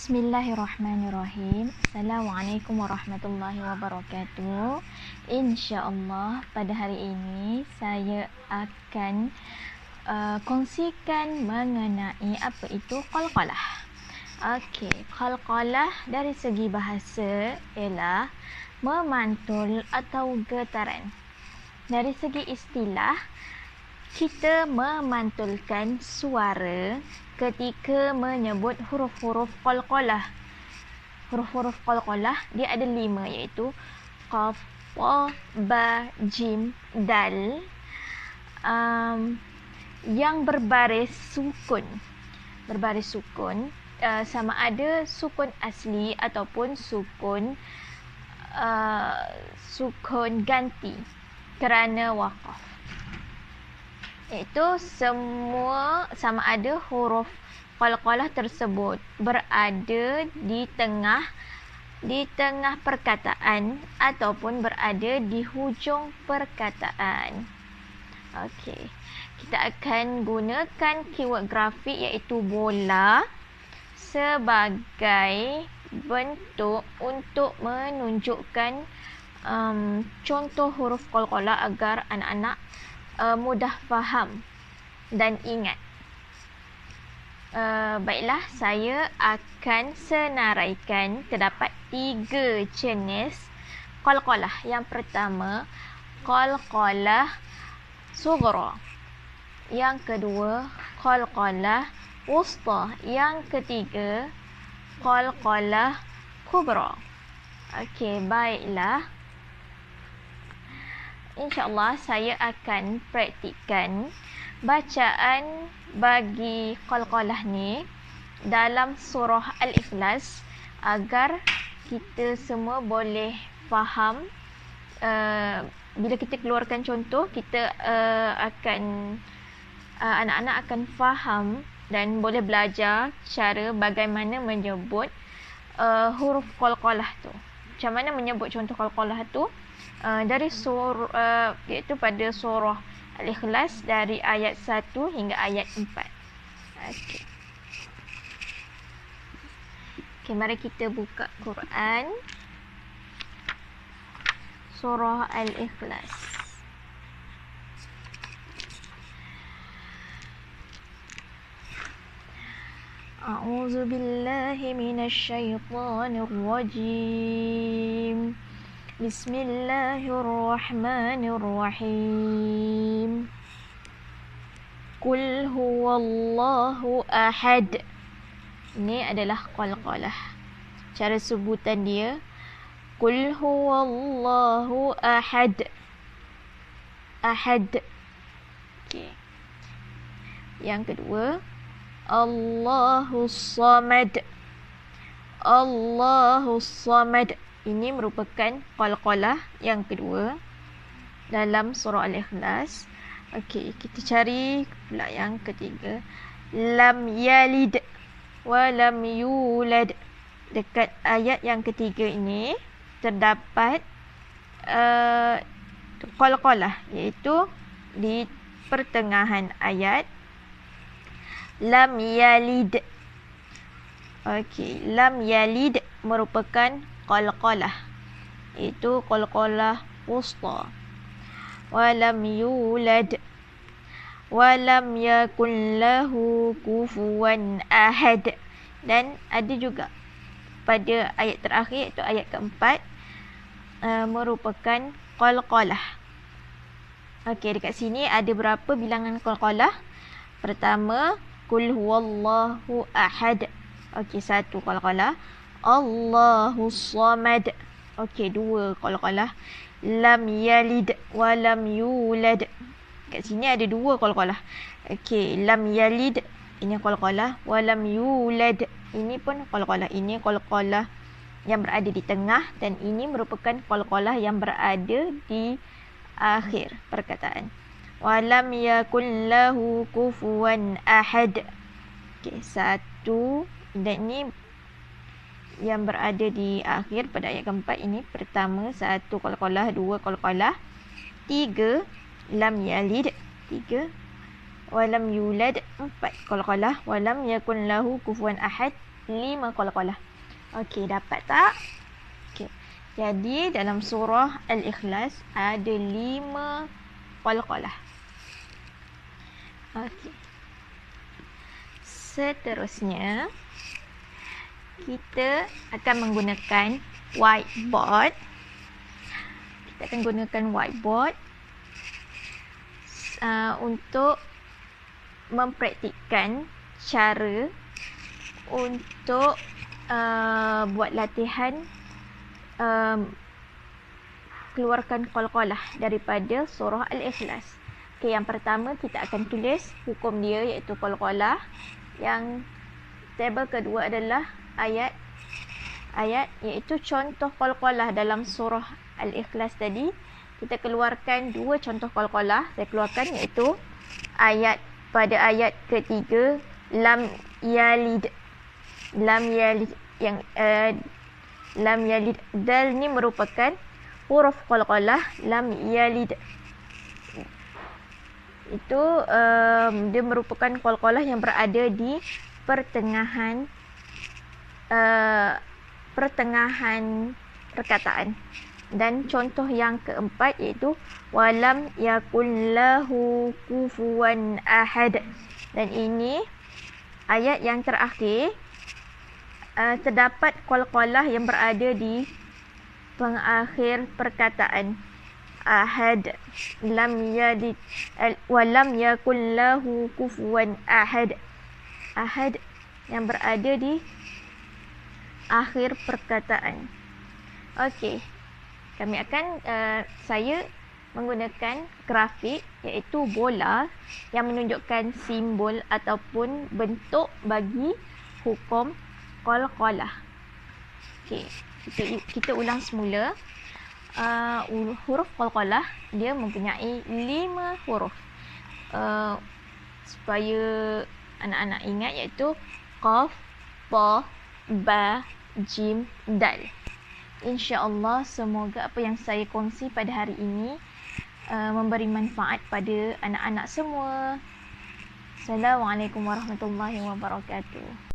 Bismillahirrahmanirrahim. Assalamualaikum warahmatullahi wabarakatuh. InsyaAllah pada hari ini saya akan kongsikan mengenai apa itu qalqalah. Okey, qalqalah dari segi bahasa ialah memantul atau getaran. Dari segi istilah, kita memantulkan suara ketika menyebut huruf-huruf qalqalah. Huruf-huruf qalqalah dia ada 5, iaitu qaf, ta, ba, jim, dal, yang berbaris sukun. Berbaris sukun sama ada sukun asli ataupun sukun ganti kerana waqaf. Iaitu semua sama ada huruf qalqalah tersebut berada di tengah perkataan ataupun berada di hujung perkataan. Okey, kita akan gunakan keyword grafik iaitu bola sebagai bentuk untuk menunjukkan contoh huruf qalqalah agar anak-anak mudah faham dan ingat. Baiklah, saya akan senaraikan. Terdapat 3 jenis qalqalah. Yang pertama, qalqalah sughra. Yang kedua, qalqalah wusta. Yang ketiga, qalqalah kubra. Okey, baiklah. InsyaAllah saya akan praktikkan bacaan bagi qalqalah ni dalam surah Al-Ikhlas agar kita semua boleh faham. Bila kita keluarkan contoh, kita anak-anak akan faham dan boleh belajar cara bagaimana menyebut huruf qalqalah tu. Macam mana menyebut contoh qalqalah tu? Dari surah iaitu pada surah Al-Ikhlas dari ayat 1 hingga ayat 4. Okey, mari kita buka Quran surah Al-Ikhlas. A'udzu billahi minasy syaithanir rajim. Bismillahirrahmanirrahim. Qul huwallahu ahad. Ini adalah qalqalah. Cara sebutan dia, Qul huwallahu ahad. Ahad. Okey. Yang kedua, Allahus samad. Allahus samad. Ini merupakan qalqalah yang kedua dalam surah Al-Ikhlas. Okey, kita cari pula yang ketiga. Lam yalid wa lam yulad. Dekat ayat yang ketiga ini terdapat qalqalah, iaitu di pertengahan ayat. Lam yalid. Okey, lam yalid merupakan qalqalah, itu qalqalah wusta. Walam yulad walam yakun lahu kufuwan ahad. Dan ada juga pada ayat terakhir, iaitu ayat keempat, merupakan qalqalah. Okey, dekat sini ada berapa bilangan qalqalah? Pertama, Qul huwallahu ahad. Okey, 1 qalqalah. Allahus samad. Okey, 2 qalqalah. Lam yalid wa lam yulad. Kat sini ada 2 qalqalah. Okey, lam yalid ini qalqalah, wa lam yulad ini pun qalqalah. Ini qalqalah yang berada di tengah dan ini merupakan qalqalah yang berada di akhir perkataan. Wa lam yakul lahu kufuwan ahad. Okey, 1 dan ini yang berada di akhir pada ayat keempat ini. Pertama, 1 qalqalah, 2 qalqalah, 3 lam yalid, 3 walam yulad, 4 qalqalah, walam yakun lahu kufuwan ahad, 5 qalqalah. Okey, dapat tak? Okey. Jadi dalam surah Al-Ikhlas ada 5 qalqalah. Okey. Seterusnya kita akan menggunakan whiteboard. Kita akan gunakan whiteboard untuk mempraktikkan cara untuk buat latihan keluarkan qalqalah daripada surah Al-Ikhlas. Okay, yang pertama kita akan tulis hukum dia iaitu qalqalah. Yang tabel kedua adalah ayat iaitu contoh qalqalah dalam surah Al-Ikhlas tadi. Kita keluarkan 2 contoh qalqalah. Saya keluarkan iaitu pada ayat ketiga lam yalid yang lam yalid. Dal ni merupakan huruf qalqalah lam yalid. Itu dia merupakan qalqalah yang berada di pertengahan perkataan. Dan contoh yang keempat iaitu walam yakul lahu kufuwan ahad. Dan ini ayat yang terakhir terdapat qalqalah yang berada di pengakhir perkataan. Ahad, lam yalid, walam yakul lahu kufuwan ahad. Ahad yang berada di akhir perkataan. Okey. Kami akan saya menggunakan grafik iaitu bola yang menunjukkan simbol ataupun bentuk bagi hukum qalqalah. Okey, kita ulang semula. Huruf qalqalah dia mempunyai 5 huruf. Supaya anak-anak ingat iaitu qaf, ta, ba, jim, dal. InsyaAllah semoga apa yang saya kongsi pada hari ini memberi manfaat pada anak-anak semua. Assalamualaikum warahmatullahi wabarakatuh.